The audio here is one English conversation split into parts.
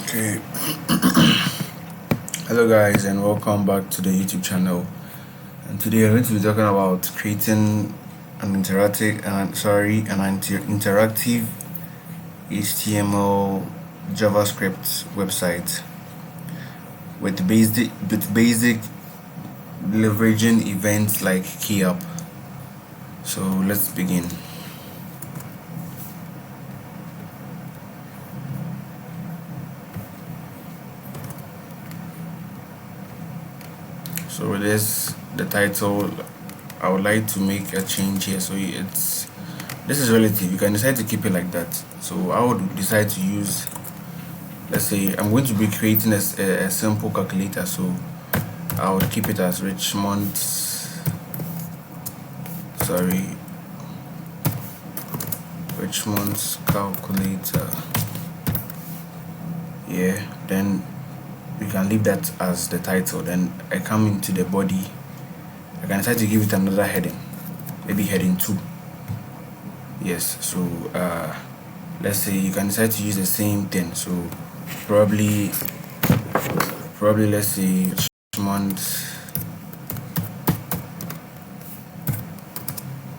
Okay. Hello guys and welcome back to the YouTube channel, and today I'm going to be talking about creating an interactive HTML JavaScript website with basic leveraging events like KeyUp. So let's begin. So with this, the title, I would like to make a change here. So this is relative. You can decide to keep it like that. So I would decide to use, let's say I'm going to be creating a simple calculator. So I would keep it as Richmond's calculator. Yeah, then we can leave that as the title. Then I come into the body. I can decide to give it another heading, maybe heading 2. Yes, so let's say you can decide to use the same thing. So probably let's say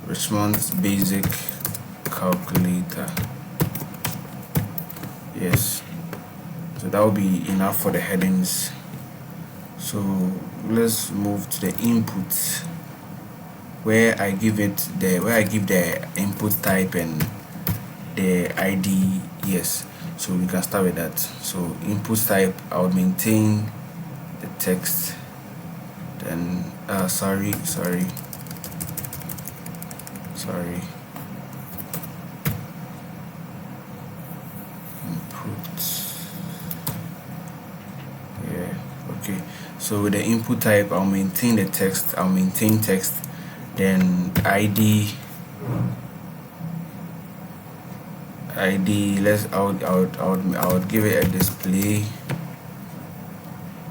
Richmond's basic calculator. Yes, so that will be enough for the headings. So let's move to the input, where I give the input type and the ID. Yes, so we can start with that. So input type, I would maintain the text. Then sorry, input. Yeah, okay. So with the input type, I'll maintain the text. I'll maintain text. Then ID. I would give it a display.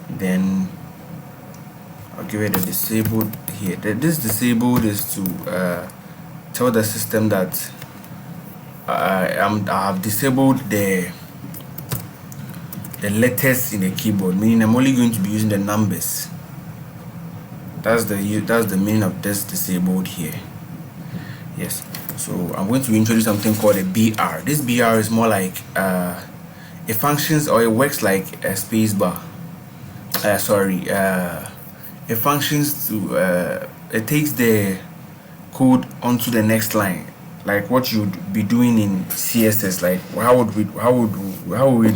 Then I'll give it a disabled here. This disabled is to tell the system that I have disabled the letters in the keyboard, meaning I'm only going to be using the numbers. That's the meaning of this disabled here. Yes, so I'm going to introduce something called a BR. This BR is more like it functions, or it works like a space bar. It functions to it takes the code onto the next line, like what you'd be doing in CSS. Like how would we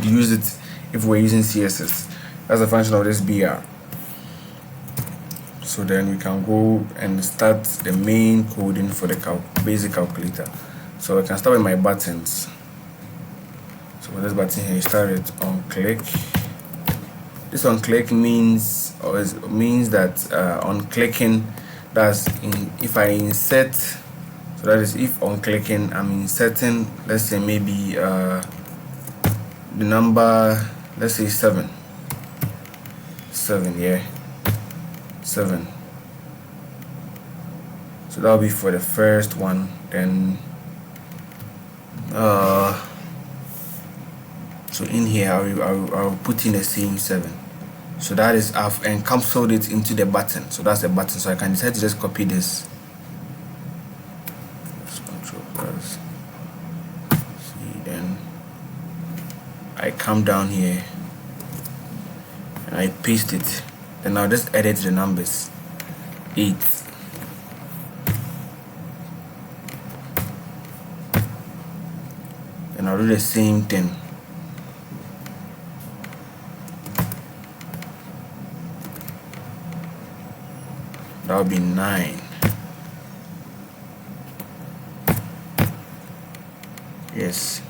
use it if we're using CSS? That's the function of this BR. So then we can go and start the main coding for the basic calculator. So I can start with my buttons. So with this button here, you start it on click. This on click means that on clicking, that's if I insert. So that is if on clicking I'm inserting, let's say maybe the number, let's say 7. Yeah, 7. So that'll be for the first one. Then so in here I'll put in the same 7. So that is, I've encapsulated it into the button. So that's the button. So I can decide to just copy this. Control+. See, then I come down here and I paste it. Then I'll just edit the numbers. 8. And I'll do the same thing. That'll be 9. Yes.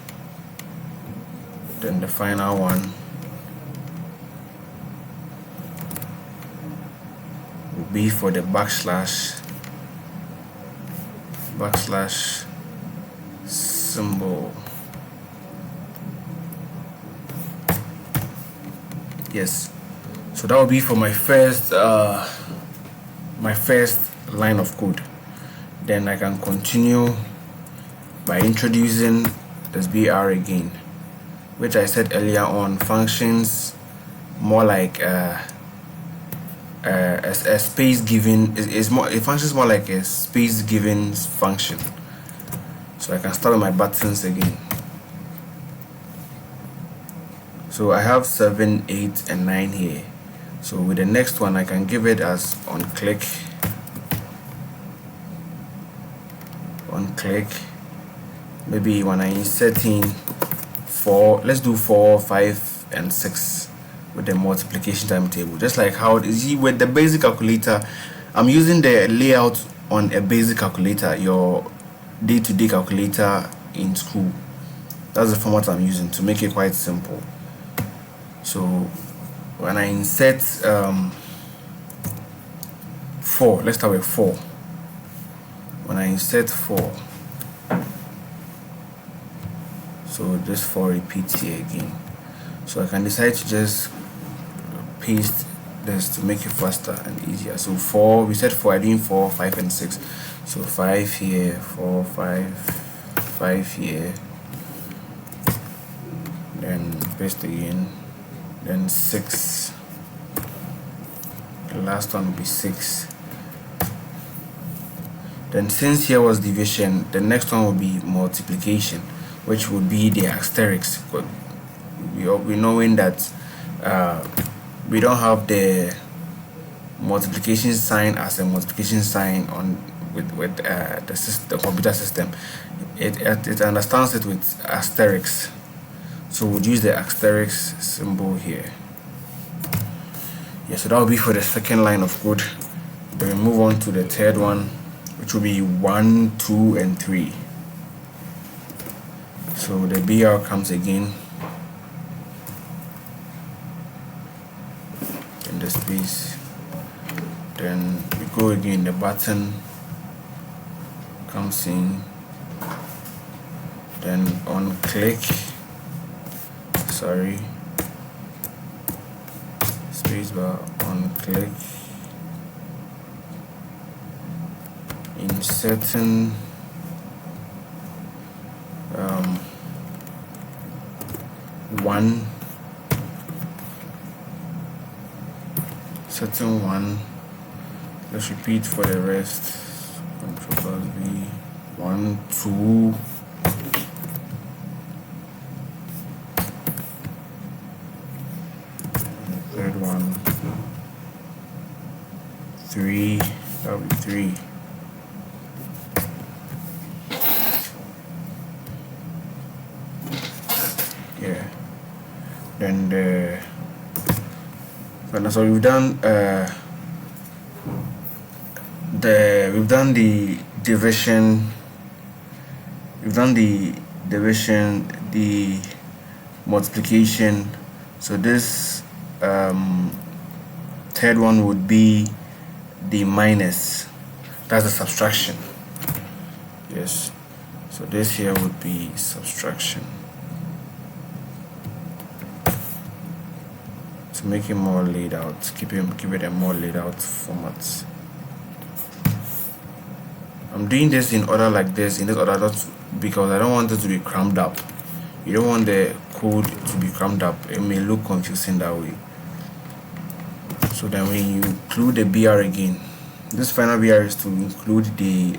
Then the final one will be for the backslash symbol. Yes. So that will be for my first line of code. Then I can continue by introducing this BR again. which I said earlier on, functions more like a space given is more, it functions more like a space given function. So I can start with my buttons again. So I have 7, 8 and 9 here. So with the next one I can give it as on click, maybe when I insert in 4, let's do 4, 5 and 6 with the multiplication timetable, just like how it is with the basic calculator. I'm using the layout on a basic calculator, your day-to-day calculator in school. That's the format I'm using to make it quite simple. So when I insert 4, let's start with 4. When I insert 4, so this 4 repeats here again. So I can decide to just paste this to make it faster and easier. So 4, we said 4, I did 4, 5 and 6. So 5 here, 4, 5, 5 here, then paste again, then 6, the last one will be 6. Then since here was division, the next one will be multiplication, which would be the asterisk. We knowing that we don't have the multiplication sign as a multiplication sign on with the computer system. It understands it with asterisk, so we'll use the asterisk symbol here. Yeah, so that will be for the second line of code. Then we move on to the third one, which will be 1, 2 and 3. So the BR comes again in the space, then we go again, the button comes in, then on click, spacebar, on click, inserting 1, setting 1. Let's repeat for the rest. Control V, 1, 2, third one, 3, that'll be 3. Yeah. Then so we've done the division, the multiplication. So this third one would be the minus, that's the subtraction. Yes, so this here would be subtraction. To make it more laid out, give it a more laid out format. I'm doing this in order like this, in this order, not because I don't want it to be crammed up. You don't want the code to be crammed up. It may look confusing that way. So then when you include the BR again, this final BR is to include the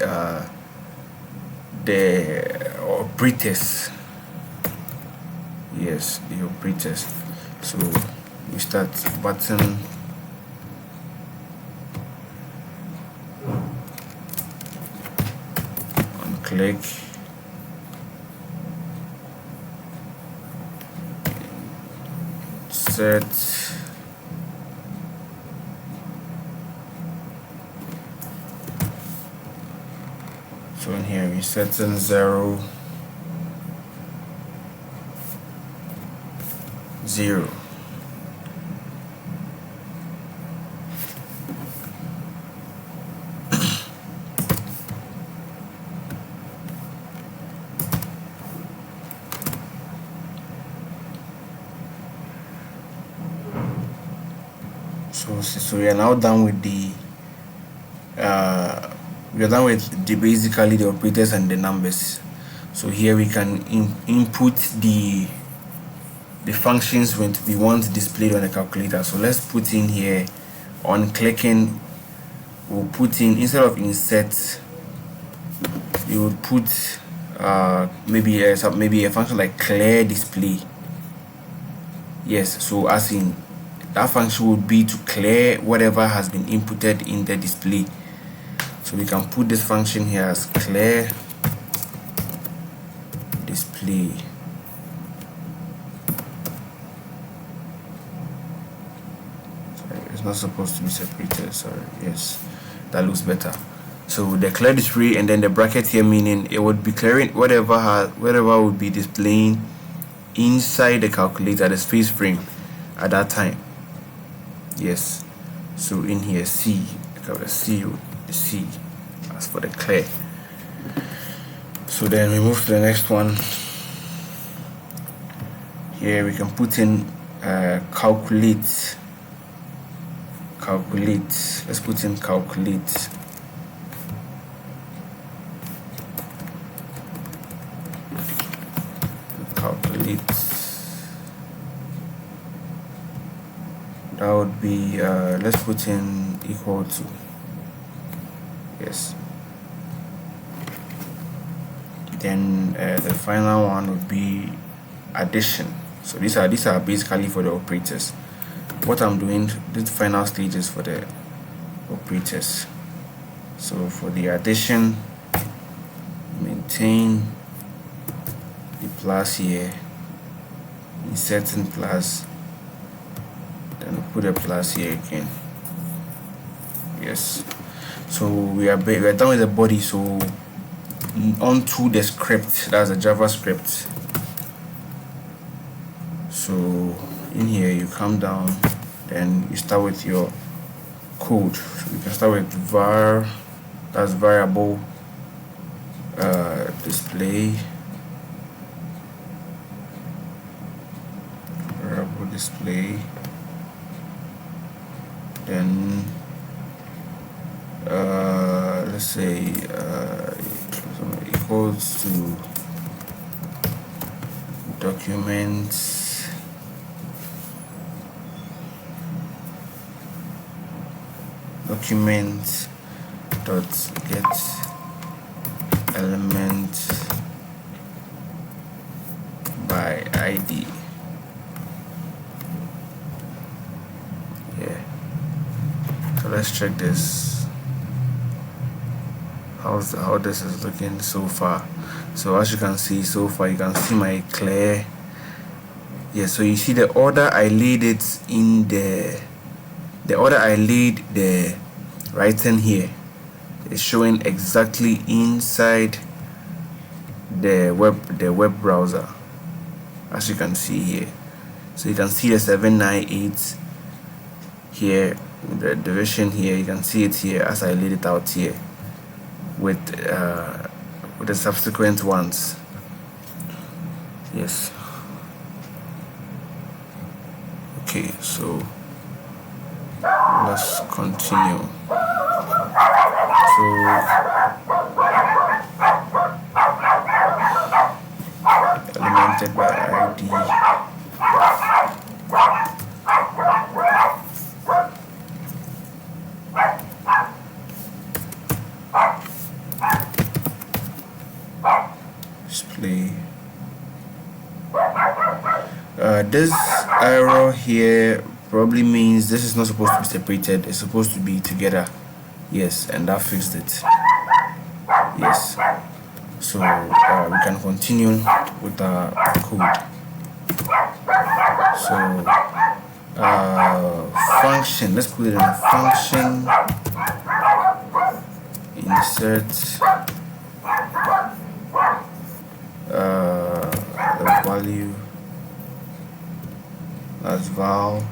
operators. Yes, the operators. So we start button, on click, set, so in here we set in 0, 0. So we are now done with the basically the operators and the numbers. So here we can input the the functions we want displayed on the calculator. So let's put in here, on clicking, we'll put in, instead of insert, you would put maybe a function like clear display. Yes, so as in that function would be to clear whatever has been inputted in the display. So we can put this function here as clear display. Sorry, it's not supposed to be separated. Sorry, yes, that looks better. So the clear display, and then the bracket here, meaning it would be clearing whatever would be displaying inside the calculator, the space frame at that time. Yes, so in here C, the C as for the clear. So then we move to the next one. Here we can put in calculate. Let's put in calculate. That would be let's put in equal to. Yes. Then the final one would be addition. So these are basically for the operators. What I'm doing, this final stage is for the operators. So for the addition, maintain the plus here, inserting plus, then put a plus here again. Yes, so we are done with the body. So onto the script, that's a JavaScript. So in here you come down, then you start with your code. So you can start with var, that's variable display, then let's say equals to documents dot get element by ID. Yeah, so let's check this, how this is looking so far. So as you can see so far, you can see my clear. Yeah, so you see the order I laid it in, the order I laid the writing here is showing exactly inside the web browser, as you can see here. So you can see the 798 here, the division here, you can see it here as I laid it out here with the subsequent ones. Yes. Okay, so let's continue. So elemented by ID. Display. This error here probably means this is not supposed to be separated, it's supposed to be together. Yes, and that fixed it. Yes, so we can continue with our code. So function, let's put it in a function, insert the value, that's val,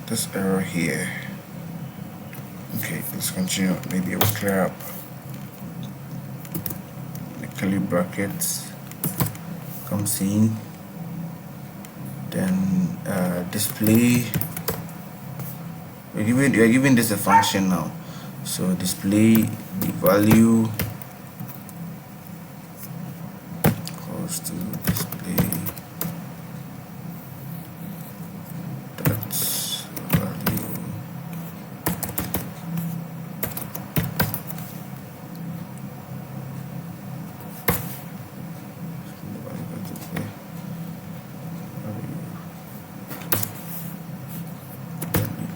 this error here. Okay, let's continue. Maybe it will clear up. The curly brackets comes in, then display. We're giving this a function now. So display the value equals to display dot value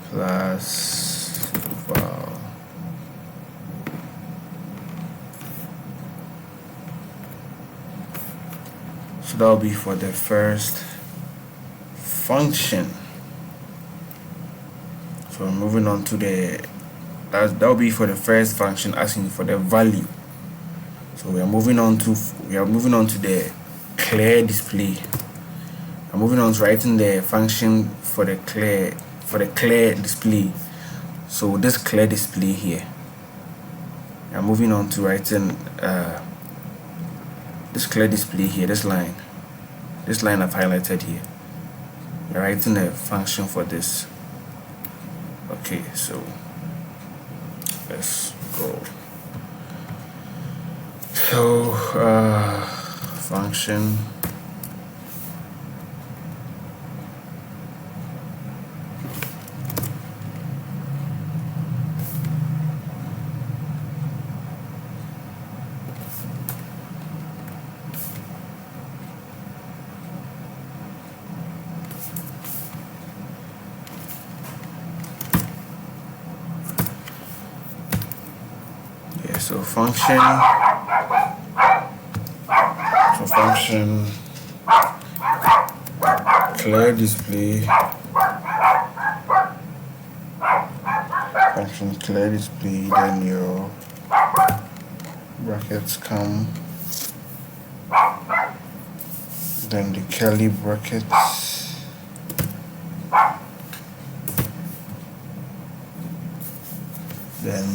plus val. So that will be for the first function. So moving on to the that will be for the first function, asking for the value. So we are moving on to the clear display. I'm moving on to writing the function for the clear display. So this clear display here, I'm moving on to writing this clear display here, this line I've highlighted here. We're writing a function for this. Okay, so let's go. So function function clear display, function clear display, then your brackets come, then the curly brackets, then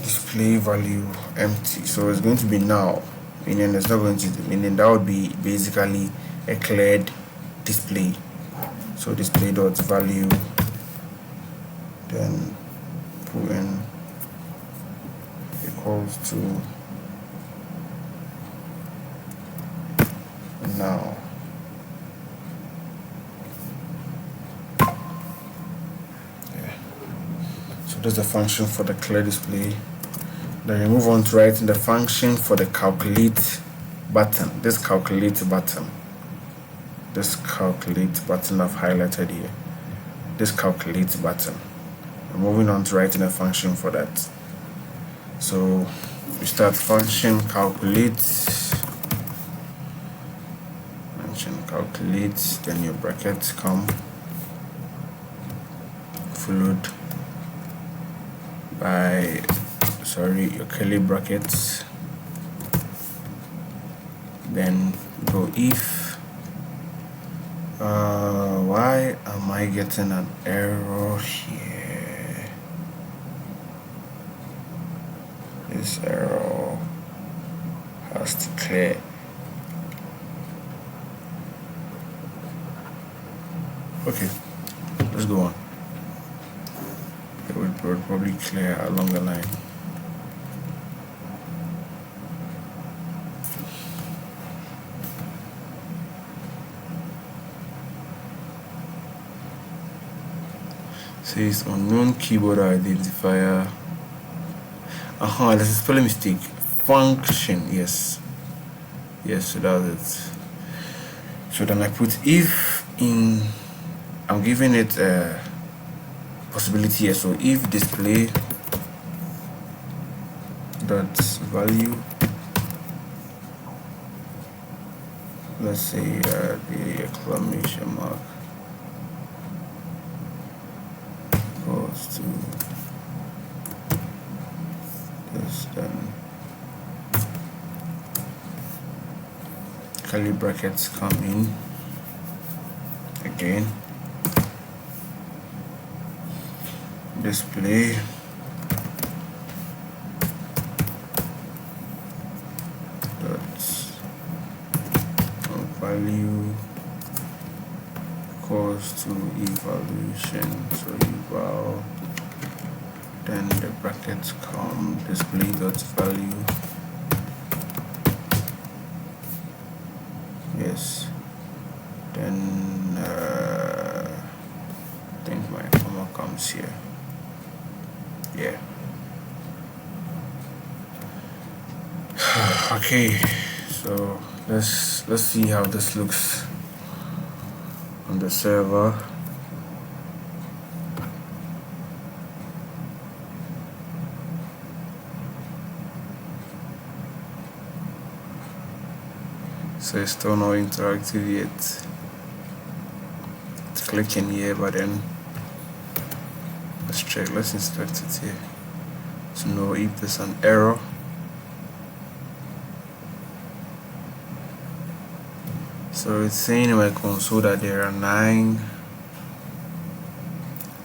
display value empty. So it's going to be now, meaning it's not going to, meaning that would be basically a cleared display. So display dot value, then put in equals to now. So that's the function for the clear display. Then we move on to writing the function for the calculate button. This calculate button I've highlighted here. This calculate button. We're moving on to writing a function for that. So we start function calculate, then your brackets come, followed by your curly brackets, then go if. Why am I getting an error here? This error has to clear. Okay, let's go on. It will probably clear along the line. Says unknown keyboard identifier. There's a spelling mistake. Function, yes, so that's it. So then I put if in, I'm giving it a possibility here. So if display dot value, let's say the exclamation mark equals to this, then curly brackets come in again, display dot value equals to evaluation, so eval, then the brackets come, display dot value yes, then I think my comma comes here. Yeah. Okay, so let's see how this looks on the server. So it's still not interactive yet. It's clicking here, but then let's check. Let's inspect it here to know if there's an error. So it's saying in my console that there are 9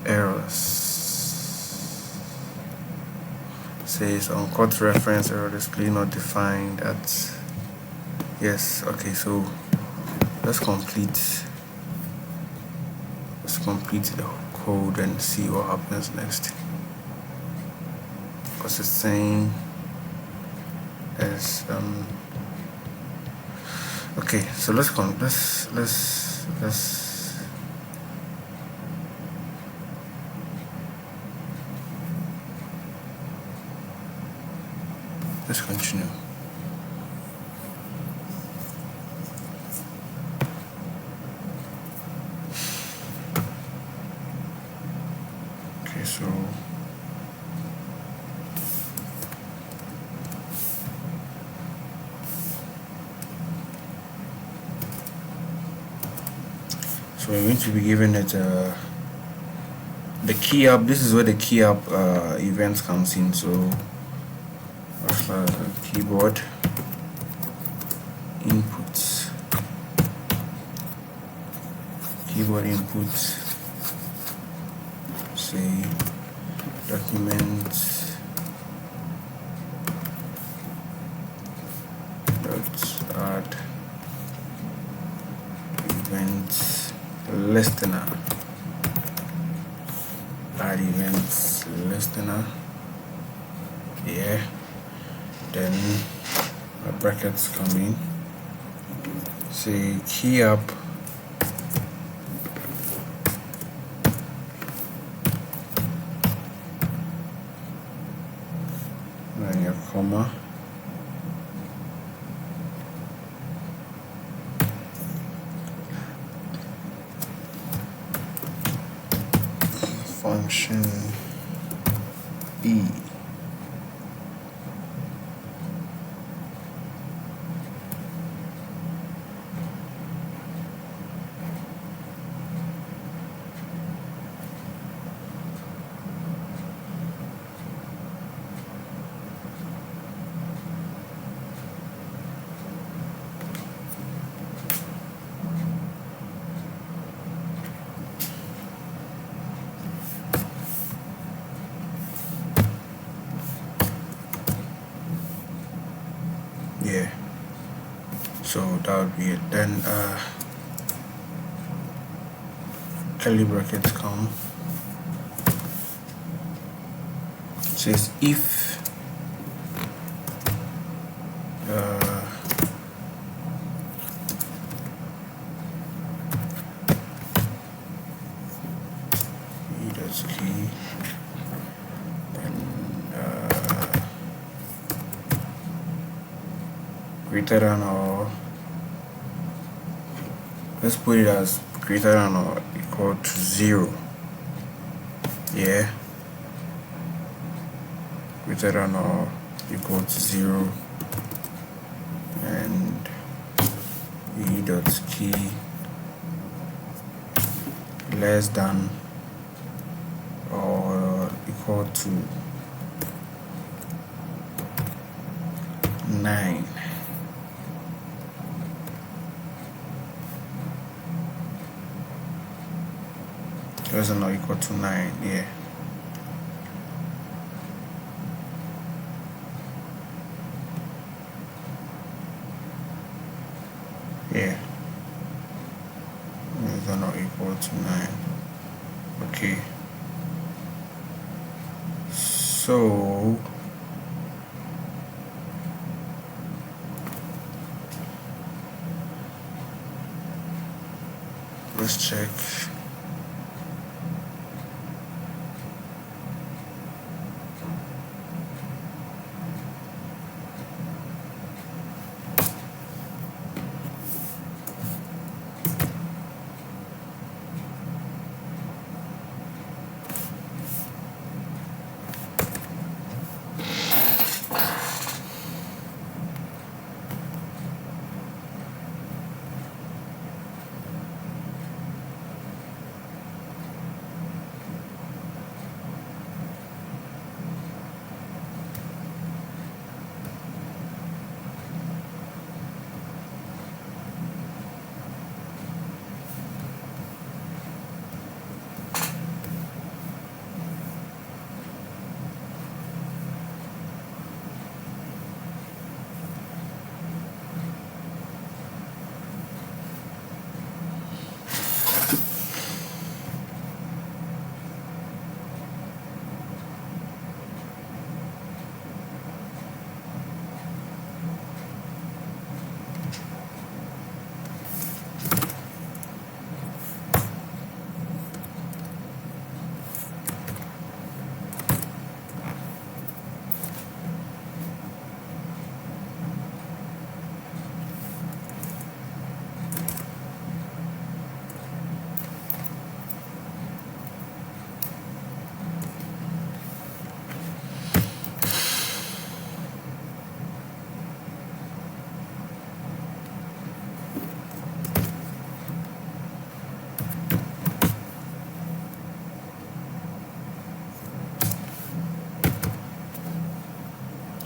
errors. It says uncut reference error display not defined at. Yes, okay, so let's complete the code and see what happens next. Because it's saying as okay, so let's continue. Okay, so we're going to be giving it the key up. This is where the key up events comes in. So keyboard inputs, say document dot add events listener, add events listener. Yeah, then my brackets come in, say key up and your comma, function E. Yeah, so that would be it. Then curly brackets come, says if that's key, then greater than or, let's put it as greater than or equal to 0. Yeah, greater than or equal to 0, and e dot key less than or equal to 9. Less than or equal to 9. Yeah. Yeah. Less than or equal to 9. Okay. So let's check.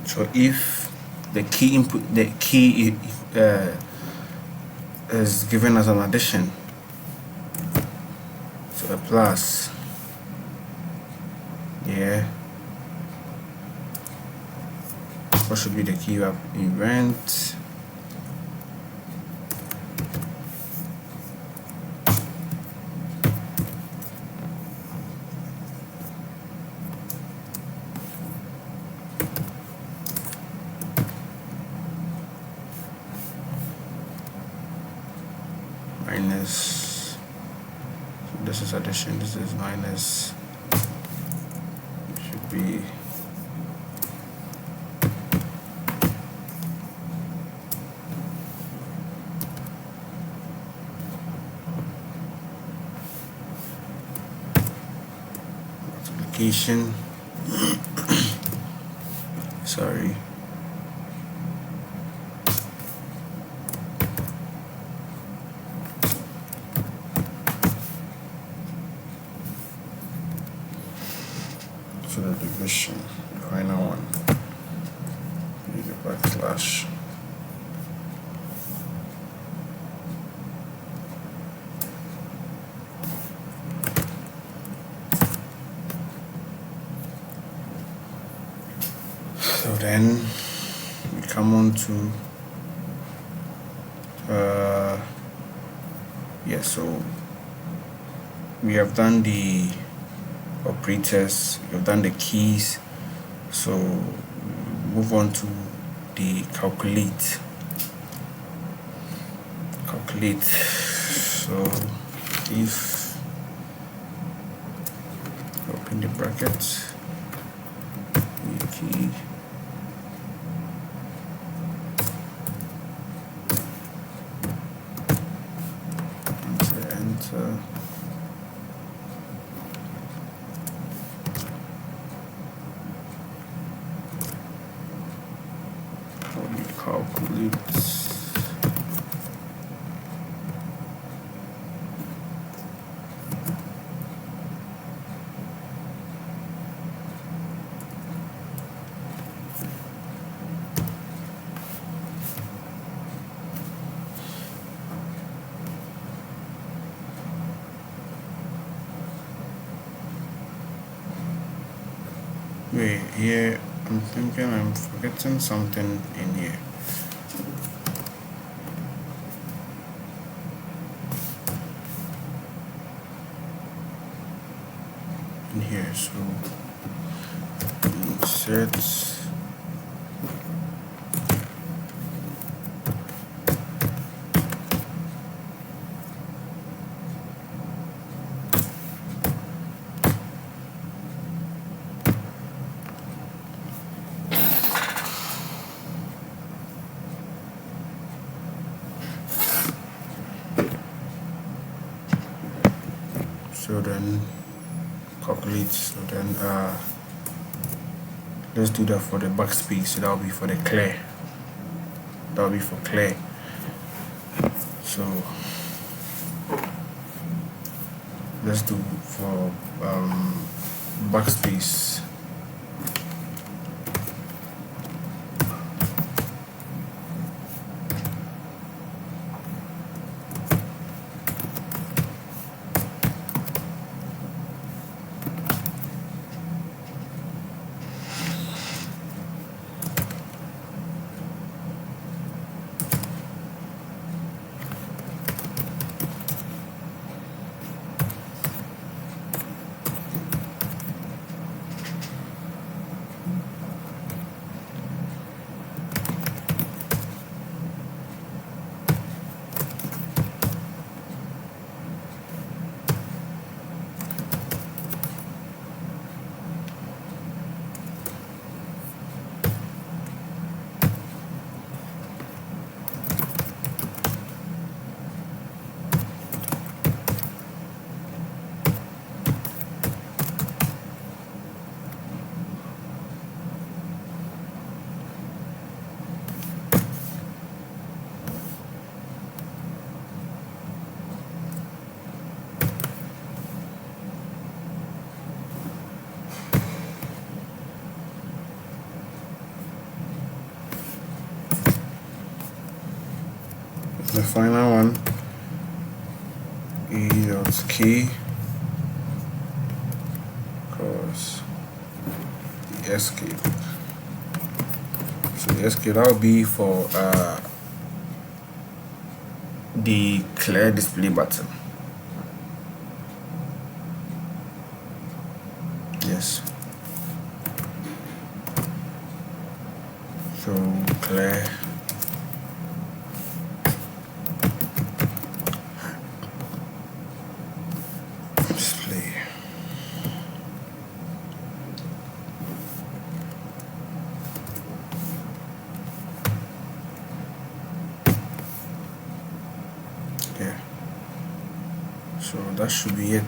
So if the key input, the key is given as an addition, so a plus, yeah, what should be the key of event? Minus, so this is addition, this is minus, it should be multiplication. Sorry. So the division, the final one, use a backslash. So then we come on to so we have done the operators, we have done the keys, so move on to the calculate. So if open the brackets, the key, enter. Calculate. Wait, here I'm thinking I'm forgetting something in here. Here, so insert So then calculate. So then let's do that for the backspace. So that will be for the clear. That will be for clear. So let's do for backspace. The final one, E.K cos escape. So the escape, that will be for the clear display button. Yes. So clear display. Okay. So that should be it.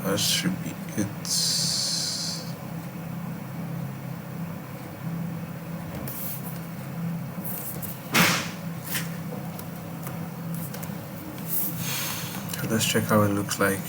That should be it. Let's check how it looks like.